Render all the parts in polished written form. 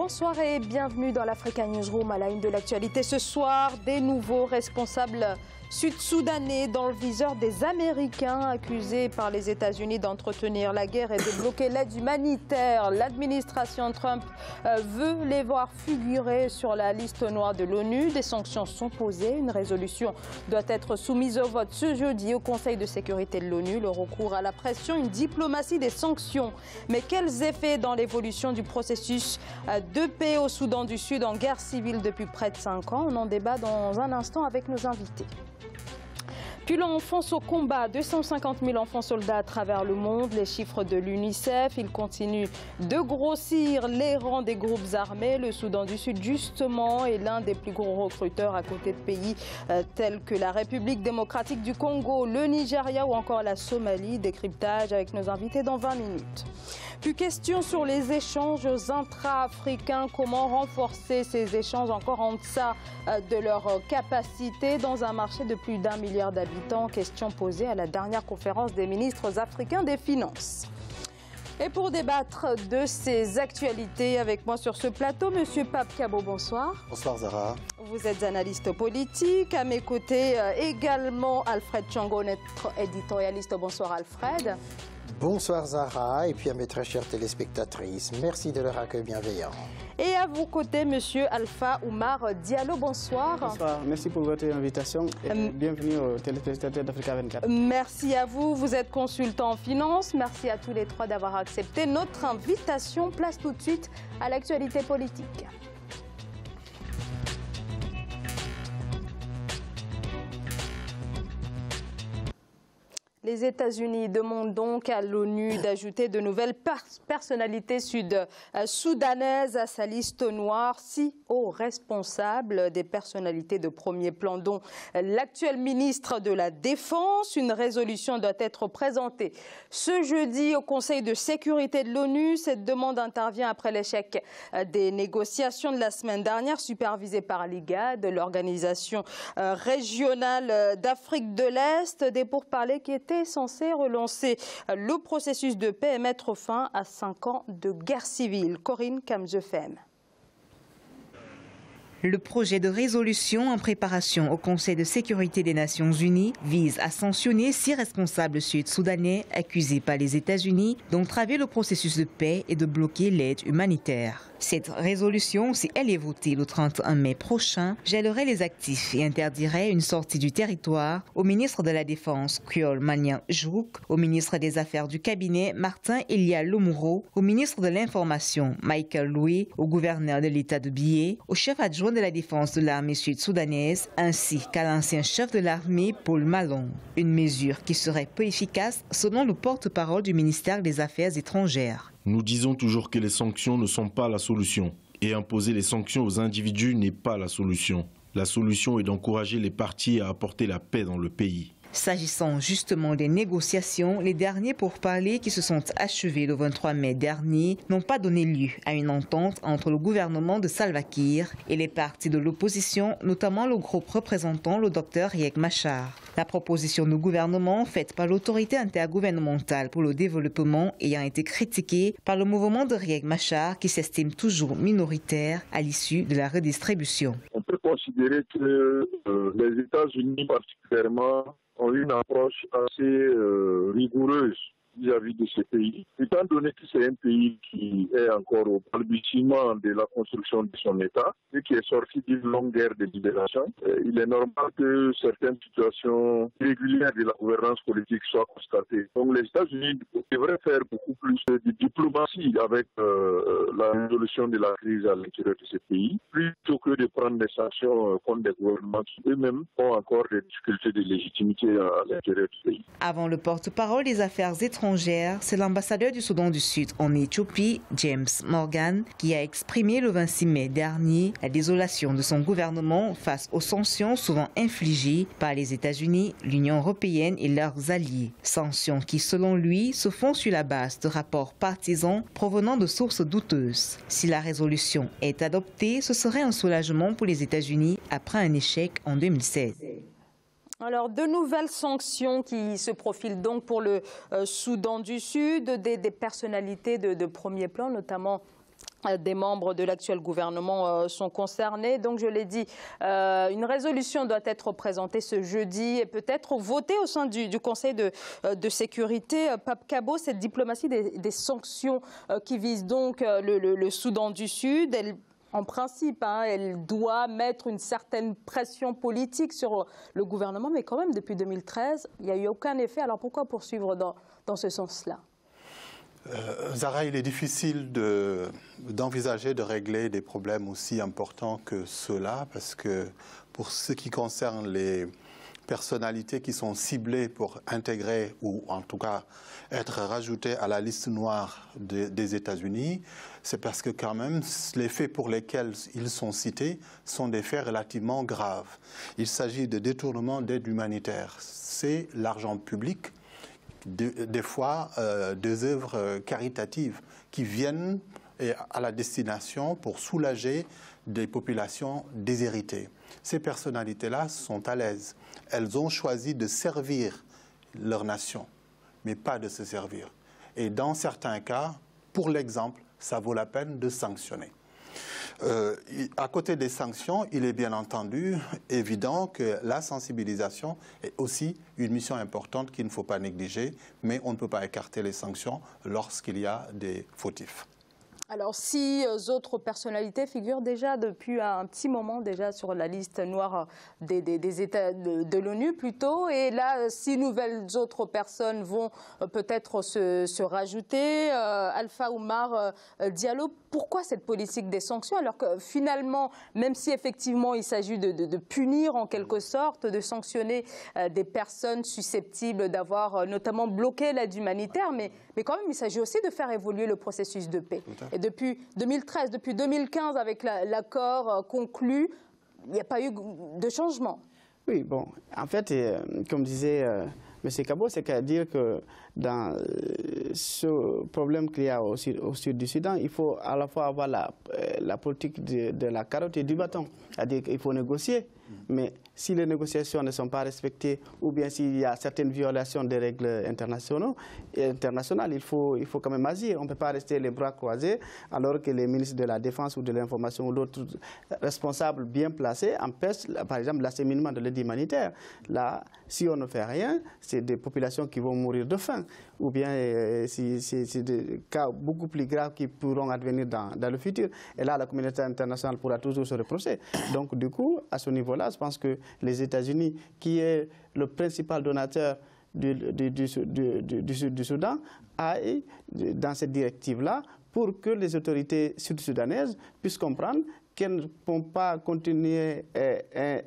Bonsoir et bienvenue dans l'Africa Newsroom. À la une de l'actualité ce soir, des nouveaux responsables sud-soudanais dans le viseur des Américains accusés par les États-Unis d'entretenir la guerre et de bloquer l'aide humanitaire. L'administration Trump veut les voir figurer sur la liste noire de l'ONU. Des sanctions sont posées. Une résolution doit être soumise au vote ce jeudi au Conseil de sécurité de l'ONU. Le recours à la pression, une diplomatie des sanctions. Mais quels effets dans l'évolution du processus de paix au Soudan du Sud en guerre civile depuis près de 5 ans? On en débat dans un instant avec nos invités. Puis l'on fonce au combat, 250 000 enfants soldats à travers le monde, les chiffres de l'UNICEF, ils continuent de grossir les rangs des groupes armés. Le Soudan du Sud, justement, est l'un des plus gros recruteurs à côté de pays tels que la République démocratique du Congo, le Nigeria ou encore la Somalie. Décryptage avec nos invités dans 20 minutes. Puis question sur les échanges intra-africains, comment renforcer ces échanges encore en deçà de leur capacité dans un marché de plus d'1 milliard d'habitants. Question posée à la dernière conférence des ministres africains des Finances. Et pour débattre de ces actualités avec moi sur ce plateau, Monsieur Pape Kabo, bonsoir. Bonsoir Zara. Vous êtes analyste politique. À mes côtés également Alfred Tchongo, notre éditorialiste. Bonsoir Alfred. Bonsoir Zara et puis à mes très chères téléspectatrices. Merci de leur accueil bienveillant. Et à vos côtés, Monsieur Alpha Oumar Diallo, bonsoir. Bonsoir, merci pour votre invitation et bienvenue aux téléspectateurs d'Africa 24. Merci à vous, vous êtes consultant en finance. Merci à tous les trois d'avoir accepté notre invitation. Place tout de suite à l'actualité politique. Les États-Unis demandent donc à l'ONU d'ajouter de nouvelles personnalités sud-soudanaises à sa liste noire, 6 hauts responsables, des personnalités de premier plan, dont l'actuel ministre de la Défense. Une résolution doit être présentée ce jeudi au Conseil de sécurité de l'ONU. Cette demande intervient après l'échec des négociations de la semaine dernière, supervisées par l'IGAD, l'organisation régionale d'Afrique de l'Est, des pourparlers qui étaient censé relancer le processus de paix et mettre fin à 5 ans de guerre civile. Corinne Kamzefem. Le projet de résolution en préparation au Conseil de sécurité des Nations Unies vise à sanctionner 6 responsables sud-soudanais accusés par les États-Unis d'entraver le processus de paix et de bloquer l'aide humanitaire. Cette résolution, si elle est votée le 31 mai prochain, gèlerait les actifs et interdirait une sortie du territoire au ministre de la Défense, Kriol Manian Jouk, au ministre des Affaires du cabinet, Martin Elia Lomuro, au ministre de l'Information, Michael Louis, au gouverneur de l'État de Bié, au chef adjoint de la Défense de l'armée sud-soudanaise, ainsi qu'à l'ancien chef de l'armée, Paul Malong. Une mesure qui serait peu efficace selon le porte-parole du ministère des Affaires étrangères. Nous disons toujours que les sanctions ne sont pas la solution. Et imposer les sanctions aux individus n'est pas la solution. La solution est d'encourager les partis à apporter la paix dans le pays. S'agissant justement des négociations, les derniers pourparlers qui se sont achevés le 23 mai dernier n'ont pas donné lieu à une entente entre le gouvernement de Salva Kiir et les partis de l'opposition, notamment le groupe représentant le Dr Riek Machar. La proposition du gouvernement faite par l'autorité intergouvernementale pour le développement ayant été critiquée par le mouvement de Riek Machar qui s'estime toujours minoritaire à l'issue de la redistribution. On peut considérer que les États-Unis particulièrement ont une approche assez rigoureuse vis-à-vis de ce pays. Étant donné que c'est un pays qui est encore au balbutiement de la construction de son État et qui est sorti d'une longue guerre de libération, il est normal que certaines situations irrégulières de la gouvernance politique soient constatées. Donc les États-Unis devraient faire beaucoup plus de diplomatie avec la résolution de la crise à l'intérieur de ce pays, plutôt que de prendre des sanctions contre des gouvernements qui eux-mêmes ont encore des difficultés de légitimité à l'intérieur du pays. Avant le porte-parole des Affaires étrangères, c'est l'ambassadeur du Soudan du Sud en Éthiopie, James Morgan, qui a exprimé le 26 mai dernier la désolation de son gouvernement face aux sanctions souvent infligées par les États-Unis, l'Union européenne et leurs alliés. Sanctions qui, selon lui, se font sur la base de rapports partisans provenant de sources douteuses. Si la résolution est adoptée, ce serait un soulagement pour les États-Unis après un échec en 2016. Alors, de nouvelles sanctions qui se profilent donc pour le Soudan du Sud, des personnalités de premier plan, notamment des membres de l'actuel gouvernement sont concernés. Donc, je l'ai dit, une résolution doit être présentée ce jeudi et peut-être votée au sein du Conseil de sécurité. Pape Kabo, cette diplomatie des sanctions qui vise donc le Soudan du Sud, en principe, elle doit mettre une certaine pression politique sur le gouvernement, mais quand même, depuis 2013, il n'y a eu aucun effet. Alors, pourquoi poursuivre dans ce sens-là ? Zahra, il est difficile d'envisager de régler des problèmes aussi importants que ceux-là, parce que pour ce qui concerne les personnalités qui sont ciblées pour intégrer ou en tout cas être rajoutées à la liste noire des États-Unis, c'est parce que quand même les faits pour lesquels ils sont cités sont des faits relativement graves. Il s'agit de détournement d'aide humanitaire. C'est l'argent public, des fois des œuvres caritatives qui viennent à la destination pour soulager des populations déshéritées. Ces personnalités-là sont à l'aise. Elles ont choisi de servir leur nation, mais pas de se servir. Et dans certains cas, pour l'exemple, ça vaut la peine de sanctionner. À côté des sanctions, il est bien entendu évident que la sensibilisation est aussi une mission importante qu'il ne faut pas négliger, mais on ne peut pas écarter les sanctions lorsqu'il y a des fautifs. Alors, 6 autres personnalités figurent déjà depuis un petit moment déjà sur la liste noire des États de l'ONU plutôt. Et là, 6 nouvelles autres personnes vont peut-être se rajouter. Alpha Oumar Diallo, pourquoi cette politique des sanctions alors que finalement, même si effectivement il s'agit de punir en quelque sorte, de sanctionner des personnes susceptibles d'avoir notamment bloqué l'aide humanitaire, mais quand même il s'agit aussi de faire évoluer le processus de paix. Et depuis 2013, depuis 2015, avec l'accord conclu, il n'y a pas eu de changement. Oui, bon, en fait, comme disait M. Kabo, c'est-à-dire que dans ce problème qu'il y a au sud du Soudan, il faut à la fois avoir la politique de la carotte et du bâton. C'est-à-dire qu'il faut négocier, mais si les négociations ne sont pas respectées ou bien s'il y a certaines violations des règles internationales, il faut quand même agir. On ne peut pas rester les bras croisés alors que les ministres de la Défense ou de l'Information ou d'autres responsables bien placés empêchent, par exemple, l'acheminement de l'aide humanitaire. Là, si on ne fait rien, c'est des populations qui vont mourir de faim. Ou bien c'est des cas beaucoup plus graves qui pourront advenir dans le futur. Et là, la communauté internationale pourra toujours se reprocher. Donc, du coup, à ce niveau-là, je pense que les États-Unis, qui est le principal donateur du sud du Soudan, aillent dans cette directive-là pour que les autorités sud-soudanaises puissent comprendre qu'elles ne vont pas continuer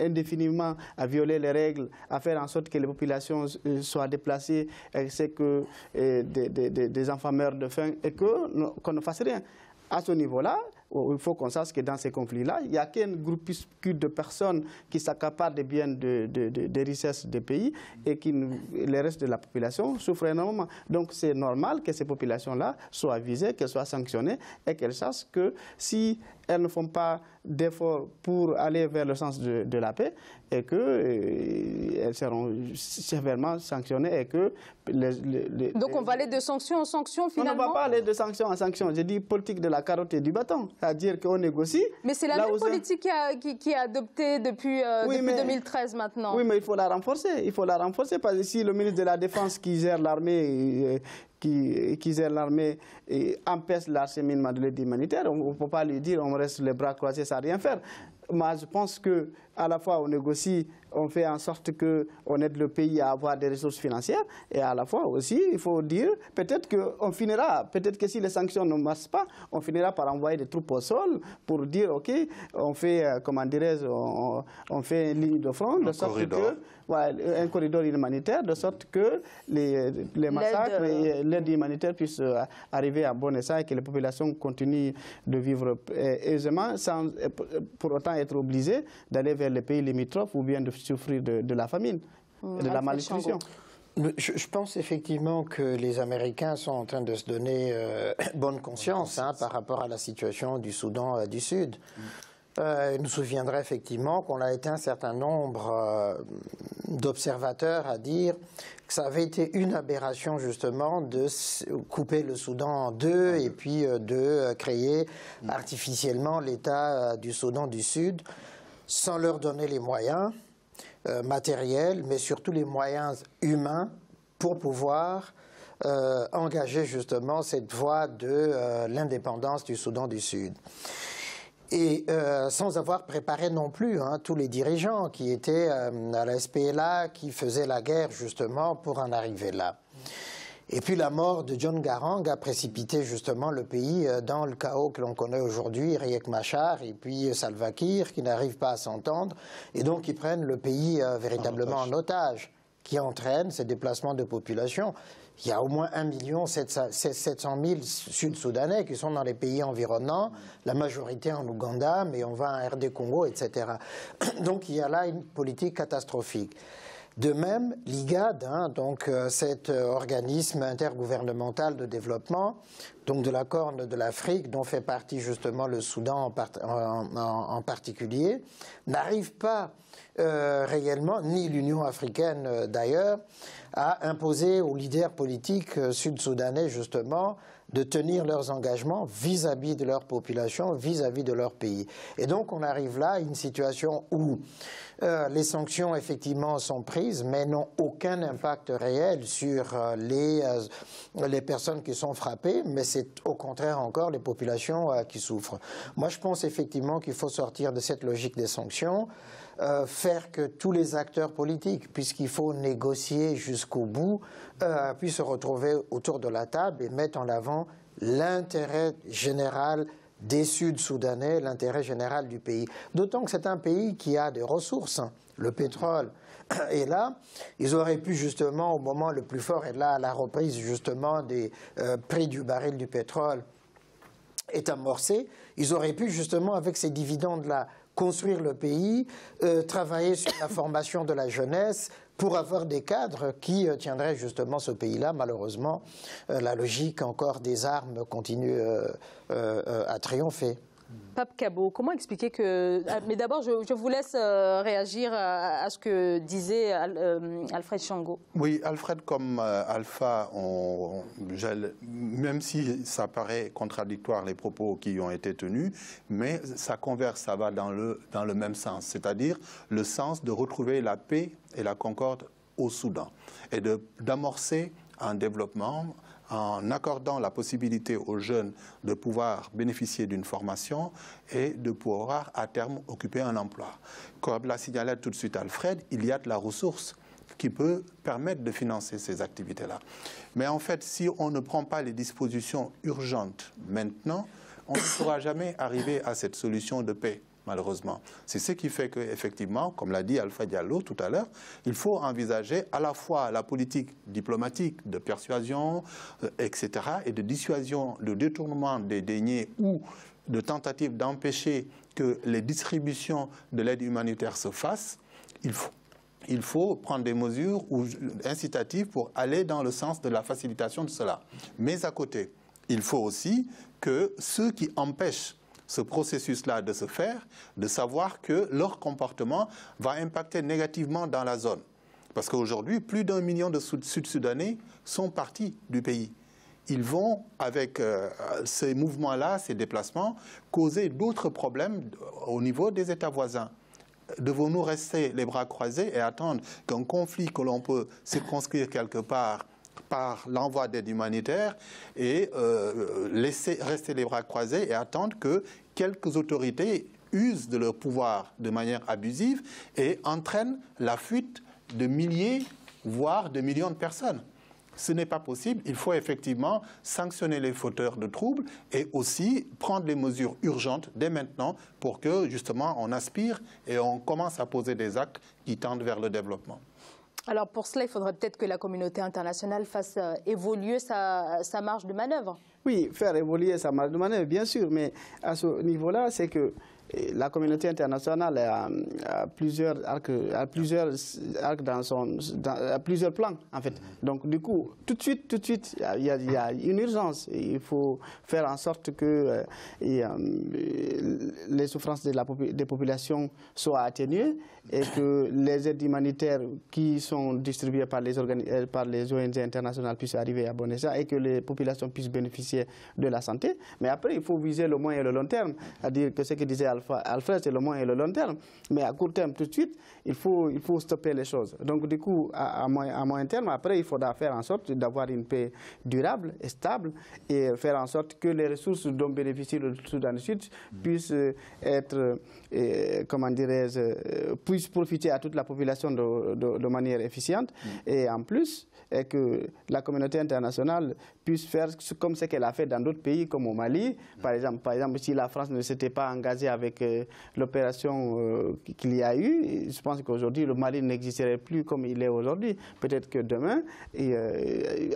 indéfiniment à violer les règles, à faire en sorte que les populations soient déplacées, c'est que des enfants meurent de faim et qu'on ne fasse rien. À ce niveau-là, il faut qu'on sache que dans ces conflits-là, il n'y a qu'un groupuscule de personnes qui s'accaparent des biens des richesses des pays et le reste de la population souffre énormément. Donc c'est normal que ces populations-là soient visées, qu'elles soient sanctionnées et qu'elles sachent que si elles ne font pas d'efforts pour aller vers le sens de la paix et qu'elles seront sévèrement sanctionnées et que... Donc on va aller de sanction en sanction finalement? On ne va pas aller de sanction en sanction. J'ai dit politique de la carotte et du bâton. C'est-à-dire qu'on négocie. Mais c'est la même politique qui est adoptée depuis 2013 maintenant. Oui, mais il faut la renforcer. Il faut la renforcer parce que si le ministre de la Défense qui gère l'armée empêche l'acheminement de l'aide humanitaire, on ne peut pas lui dire on reste les bras croisés sans rien faire. Moi, je pense qu'à la fois on négocie, on fait en sorte qu'on aide le pays à avoir des ressources financières et à la fois aussi, il faut dire, peut-être qu'on finira, peut-être que si les sanctions ne marchent pas, on finira par envoyer des troupes au sol pour dire, OK, on fait, comment dirais-je, on fait une ligne de front, de sorte que... un corridor humanitaire, de sorte que les massacres et l'aide humanitaire puissent arriver à bon escient et que les populations continuent de vivre aisément sans pour autant être obligées d'aller vers les pays limitrophes ou bien de souffrir de la famine et de la malnutrition. Je pense effectivement que les Américains sont en train de se donner bonne conscience par rapport à la situation du Soudan du Sud. Il nous souviendrait effectivement qu'on a été un certain nombre d'observateurs à dire que ça avait été une aberration justement de couper le Soudan en deux et puis de créer artificiellement l'État du Soudan du Sud sans leur donner les moyens matériels, mais surtout les moyens humains pour pouvoir engager justement cette voie de l'indépendance du Soudan du Sud. Et sans avoir préparé non plus tous les dirigeants qui étaient à la SPLA, qui faisaient la guerre justement pour en arriver là. Et puis la mort de John Garang a précipité justement le pays dans le chaos que l'on connaît aujourd'hui, Riek Machar et puis Salva Kiir qui n'arrivent pas à s'entendre et donc qui prennent le pays véritablement en otage, qui entraîne ces déplacements de population. Il y a au moins 1 700 000 Sud-Soudanais qui sont dans les pays environnants, la majorité en Ouganda, mais on va en RD Congo, etc. Donc il y a là une politique catastrophique. De même, l'IGAD, donc cet organisme intergouvernemental de développement, donc de la Corne de l'Afrique, dont fait partie justement le Soudan en particulier, n'arrive pas réellement, ni l'Union africaine d'ailleurs, à imposer aux leaders politiques sud-soudanais justement de tenir leurs engagements vis-à-vis de leur population, vis-à-vis de leur pays. Et donc on arrive là à une situation où les sanctions effectivement sont prises, mais n'ont aucun impact réel sur les personnes qui sont frappées, mais c'est au contraire encore les populations qui souffrent. Moi je pense effectivement qu'il faut sortir de cette logique des sanctions, faire que tous les acteurs politiques, puisqu'il faut négocier jusqu'au bout, puissent se retrouver autour de la table et mettre en avant l'intérêt général des Sud-Soudanais, l'intérêt général du pays. D'autant que c'est un pays qui a des ressources, le pétrole. Et là, ils auraient pu justement, au moment le plus fort, et là, à la reprise justement des prix du baril du pétrole est amorcé, ils auraient pu justement, avec ces dividendes-là, construire le pays, travailler sur la formation de la jeunesse pour avoir des cadres qui tiendraient justement ce pays-là. Malheureusement, la logique encore des armes continue à triompher. Pape Kabo, comment expliquer que... Mais d'abord, je vous laisse réagir à ce que disait Alfred Shango. Oui, Alfred comme Alpha, même si ça paraît contradictoire les propos qui ont été tenus, mais ça converge, ça va dans le même sens, c'est-à-dire le sens de retrouver la paix et la concorde au Soudan et d'amorcer un développement en accordant la possibilité aux jeunes de pouvoir bénéficier d'une formation et de pouvoir à terme occuper un emploi. Comme l'a signalé tout de suite Alfred, il y a de la ressource qui peut permettre de financer ces activités-là. Mais en fait, si on ne prend pas les dispositions urgentes maintenant, on ne pourra jamais arriver à cette solution de paix. Malheureusement. C'est ce qui fait qu'effectivement, comme l'a dit Alpha Diallo tout à l'heure, il faut envisager à la fois la politique diplomatique de persuasion, etc., et de dissuasion, de détournement des deniers ou de tentative d'empêcher que les distributions de l'aide humanitaire se fassent. Il faut prendre des mesures incitatives pour aller dans le sens de la facilitation de cela. Mais à côté, il faut aussi que ceux qui empêchent ce processus-là de se faire, de savoir que leur comportement va impacter négativement dans la zone. Parce qu'aujourd'hui, plus d'1 million de Sud-Soudanais sont partis du pays. Ils vont, avec ces mouvements-là, ces déplacements, causer d'autres problèmes au niveau des États voisins. Devons-nous rester les bras croisés et attendre qu'un conflit que l'on peut circonscrire quelque part par l'envoi d'aide humanitaire et laisser rester les bras croisés et attendre que quelques autorités usent de leur pouvoir de manière abusive et entraînent la fuite de milliers, voire de millions de personnes. Ce n'est pas possible. Il faut effectivement sanctionner les fauteurs de troubles et aussi prendre les mesures urgentes dès maintenant pour que justement on aspire et on commence à poser des actes qui tendent vers le développement. Alors pour cela, il faudrait peut-être que la communauté internationale fasse évoluer sa marge de manœuvre. Oui, faire évoluer sa marge de manœuvre, bien sûr, mais à ce niveau-là, c'est que la communauté internationale a plusieurs arcs plusieurs plans, en fait. Donc, du coup, tout de suite, il y a une urgence. Il faut faire en sorte que les souffrances des populations soient atténuées et que les aides humanitaires qui sont distribuées par les ONG internationales puissent arriver à bon escient et que les populations puissent bénéficier de la santé. Mais après, il faut viser le moyen et le long terme. C'est-à-dire que ce que disait Alfred, c'est le moyen et le long terme. Mais à court terme, tout de suite, il faut stopper les choses. Donc, du coup, à moyen terme, après, il faudra faire en sorte d'avoir une paix durable et stable et faire en sorte que les ressources dont bénéficie le Soudan du Sud puissent être, comment dirais-je, puissent profiter à toute la population de manière efficiente. Et en plus, et que la communauté internationale puisse faire comme ce qu'elle a fait dans d'autres pays, comme au Mali. Par exemple, si la France ne s'était pas engagée avec l'opération qu'il y a eu, je pense qu'aujourd'hui, le Mali n'existerait plus comme il est aujourd'hui. Peut-être que demain,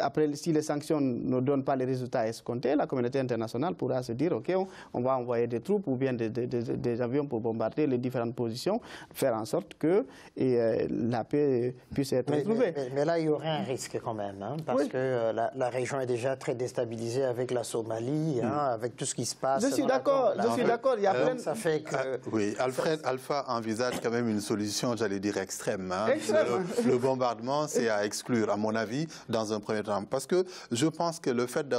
après, si les sanctions ne donnent pas les résultats escomptés, la communauté internationale pourra se dire, OK, on va envoyer des troupes ou bien des avions pour bombarder les différentes positions, faire en sorte que la paix puisse être retrouvée. Mais là, il y aurait un risque quand même, hein, parce que la région est déjà très déstabilisée avec la Somalie, avec tout ce qui se passe. Je suis d'accord, il y a plein... Ça fait que... oui, Alpha envisage quand même une solution, j'allais dire extrême. Hein. Le bombardement, c'est à exclure, à mon avis, dans un premier temps. Parce que je pense que le fait de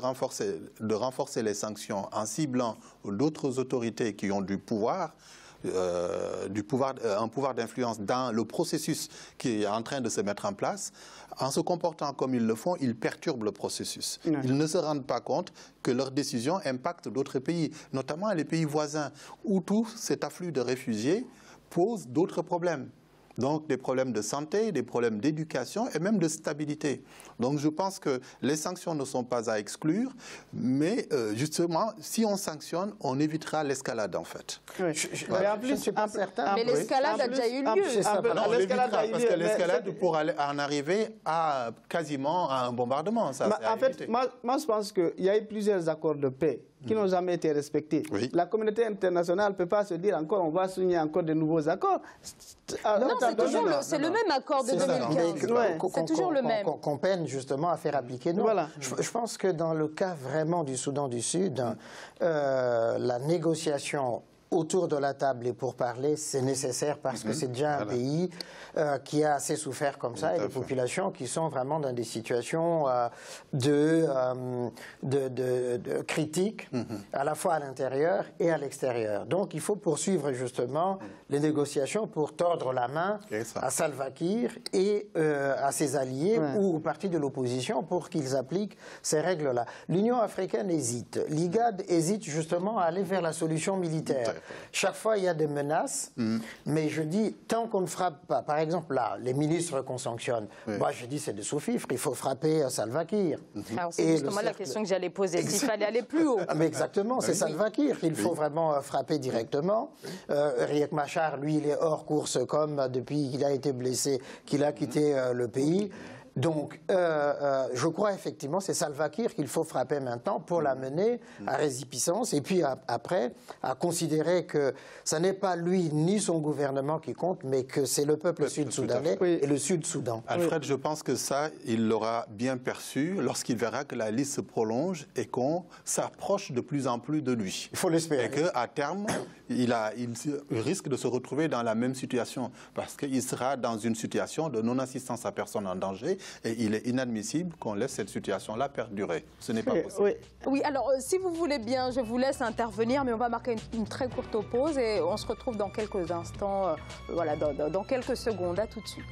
renforcer les sanctions en ciblant d'autres autorités qui ont du pouvoir, un pouvoir d'influence dans le processus qui est en train de se mettre en place, en se comportant comme ils le font, ils perturbent le processus. Ils ne se rendent pas compte que leurs décisions impactent d'autres pays, notamment les pays voisins, où tout cet afflux de réfugiés pose d'autres problèmes. Donc des problèmes de santé, des problèmes d'éducation et même de stabilité. Donc je pense que les sanctions ne sont pas à exclure, mais justement, si on sanctionne, on évitera l'escalade en fait. Oui. Mais en plus, je ne suis pas certain. Mais l'escalade a déjà eu lieu. Non, on l'évitera parce que l'escalade pourra en arriver à quasiment à un bombardement. Ça, en fait, moi je pense qu'il y a eu plusieurs accords de paix qui n'ont jamais été respectés. Oui. La communauté internationale ne peut pas se dire encore on va signer encore de nouveaux accords. Non, c'est le même accord de 2015. C'est toujours le même. Qu'on peine justement à faire appliquer. Non, voilà. Je pense que dans le cas vraiment du Soudan du Sud, la négociation autour de la table et pour parler, c'est nécessaire parce que c'est déjà un pays qui a assez souffert comme ça et des populations qui sont vraiment dans des situations de critiques, à la fois à l'intérieur et à l'extérieur. Donc il faut poursuivre justement les négociations pour tordre la main à Salva Kiir et à ses alliés ou aux partis de l'opposition pour qu'ils appliquent ces règles-là. L'Union africaine hésite. L'IGAD hésite justement à aller vers la solution militaire. Chaque fois, il y a des menaces, mais je dis, tant qu'on ne frappe pas, par exemple là, les ministres qu'on sanctionne, moi je dis c'est de sous-fifre, il faut frapper Salva Kiir. Alors c'est justement la question que j'allais poser, s'il fallait aller plus haut. Mais exactement, c'est Salva Kiir qu'il faut vraiment frapper directement. Riek Machar, lui, il est hors course comme depuis qu'il a été blessé, qu'il a quitté le pays. Donc, je crois effectivement c'est Salva Kiir qu'il faut frapper maintenant pour l'amener à résipiscence et puis après à considérer que ce n'est pas lui ni son gouvernement qui compte, mais que c'est le peuple sud-soudanais et le Sud-Soudan. Alfred, je pense que ça, il l'aura bien perçu lorsqu'il verra que la liste se prolonge et qu'on s'approche de plus en plus de lui. Il faut l'espérer. Et qu'à terme, il risque de se retrouver dans la même situation parce qu'il sera dans une situation de non-assistance à personne en danger. Et il est inadmissible qu'on laisse cette situation-là perdurer. Ce n'est pas possible. Oui, alors si vous voulez bien, je vous laisse intervenir, mais on va marquer une très courte pause et on se retrouve dans quelques instants, voilà, dans quelques secondes. À tout de suite.